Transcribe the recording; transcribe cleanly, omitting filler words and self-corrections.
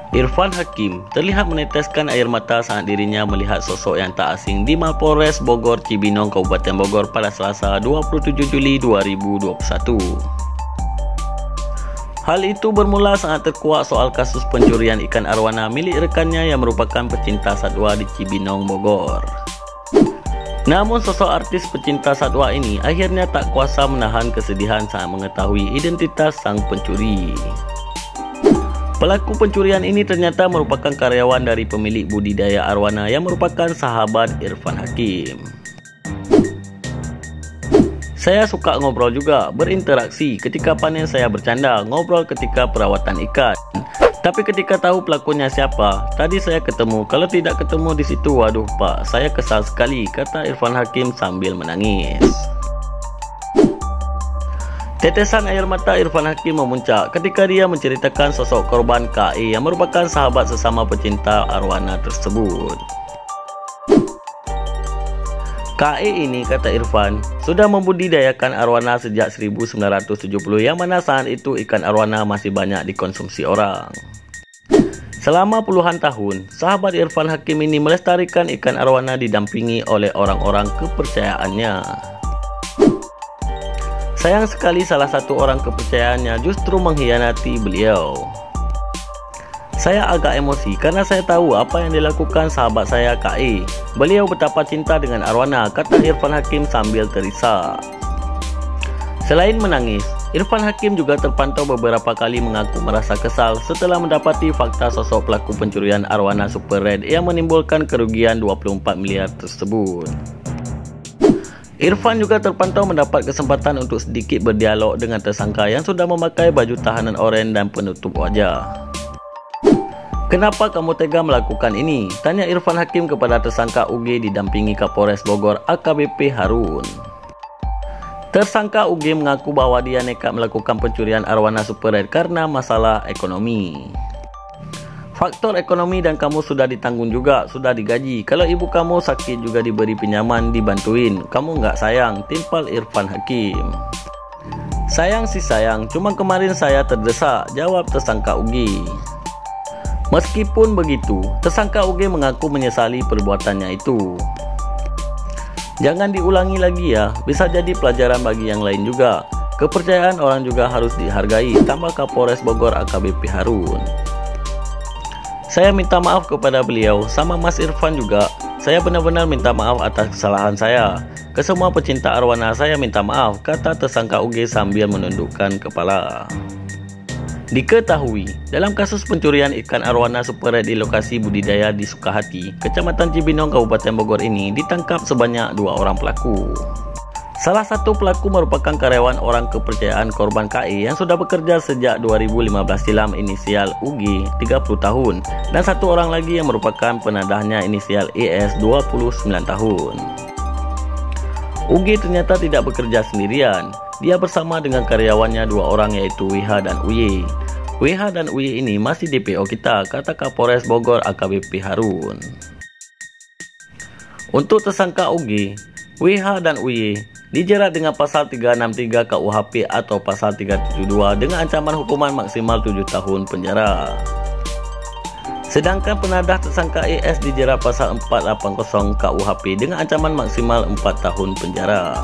Irfan Hakim terlihat meneteskan air mata saat dirinya melihat sosok yang tak asing di Mapolres Bogor Cibinong, Kabupaten Bogor pada Selasa 27 Juli 2021. Hal itu bermula saat terkuak soal kasus pencurian ikan arwana milik rekannya yang merupakan pecinta satwa di Cibinong, Bogor. Namun sosok artis pecinta satwa ini akhirnya tak kuasa menahan kesedihan saat mengetahui identitas sang pencuri. Pelaku pencurian ini ternyata merupakan karyawan dari pemilik budidaya arwana yang merupakan sahabat Irfan Hakim. Saya suka ngobrol juga, berinteraksi ketika panen, saya bercanda, ngobrol ketika perawatan ikan. Tapi ketika tahu pelakunya siapa, tadi saya ketemu, kalau tidak ketemu di situ, waduh Pak, saya kesal sekali, kata Irfan Hakim sambil menangis. Tetesan air mata Irfan Hakim memuncak ketika dia menceritakan sosok korban KE yang merupakan sahabat sesama pecinta arwana tersebut. KE ini, kata Irfan, sudah membudidayakan arwana sejak 1970 yang mana saat itu ikan arwana masih banyak dikonsumsi orang. Selama puluhan tahun, sahabat Irfan Hakim ini melestarikan ikan arwana didampingi oleh orang-orang kepercayaannya. Sayang sekali salah satu orang kepercayaannya justru mengkhianati beliau. Saya agak emosi karena saya tahu apa yang dilakukan sahabat saya KE. Beliau betapa cinta dengan arwana, kata Irfan Hakim sambil terisak. Selain menangis, Irfan Hakim juga terpantau beberapa kali mengaku merasa kesal setelah mendapati fakta sosok pelaku pencurian arwana Super Red yang menimbulkan kerugian 24 miliar tersebut. Irfan juga terpantau mendapat kesempatan untuk sedikit berdialog dengan tersangka yang sudah memakai baju tahanan oranye dan penutup wajah. Kenapa kamu tega melakukan ini? Tanya Irfan Hakim kepada tersangka UG didampingi Kapolres Bogor AKBP Harun. Tersangka UG mengaku bahwa dia nekat melakukan pencurian arwana Super Red karena masalah ekonomi. Faktor ekonomi dan kamu sudah ditanggung juga, sudah digaji. Kalau ibu kamu sakit juga diberi pinjaman, dibantuin. Kamu nggak sayang, timpal Irfan Hakim. Sayang sih sayang, cuma kemarin saya terdesak, jawab tersangka UG. Meskipun begitu, tersangka UG mengaku menyesali perbuatannya itu. Jangan diulangi lagi ya, bisa jadi pelajaran bagi yang lain juga. Kepercayaan orang juga harus dihargai, tambah Kapolres Bogor AKBP Harun. Saya minta maaf kepada beliau, sama Mas Irfan juga. Saya benar-benar minta maaf atas kesalahan saya. Ke semua pecinta arwana saya minta maaf, kata tersangka UG sambil menundukkan kepala. Diketahui, dalam kasus pencurian ikan arwana Super Red di lokasi budidaya di Sukahati, Kecamatan Cibinong, Kabupaten Bogor ini ditangkap sebanyak 2 orang pelaku. Salah satu pelaku merupakan karyawan orang kepercayaan korban KE yang sudah bekerja sejak 2015 silam, inisial UG 30 tahun, dan satu orang lagi yang merupakan penadahnya, inisial ES 29 tahun. UG ternyata tidak bekerja sendirian, dia bersama dengan karyawannya 2 orang yaitu WH dan UY. WH dan UY ini masih DPO kita, kata Kapolres Bogor AKBP Harun. Untuk tersangka UG, WH dan UY dijerat dengan pasal 363 KUHP atau pasal 372 dengan ancaman hukuman maksimal 7 tahun penjara. Sedangkan penadah tersangka ES dijerat pasal 480 KUHP dengan ancaman maksimal 4 tahun penjara.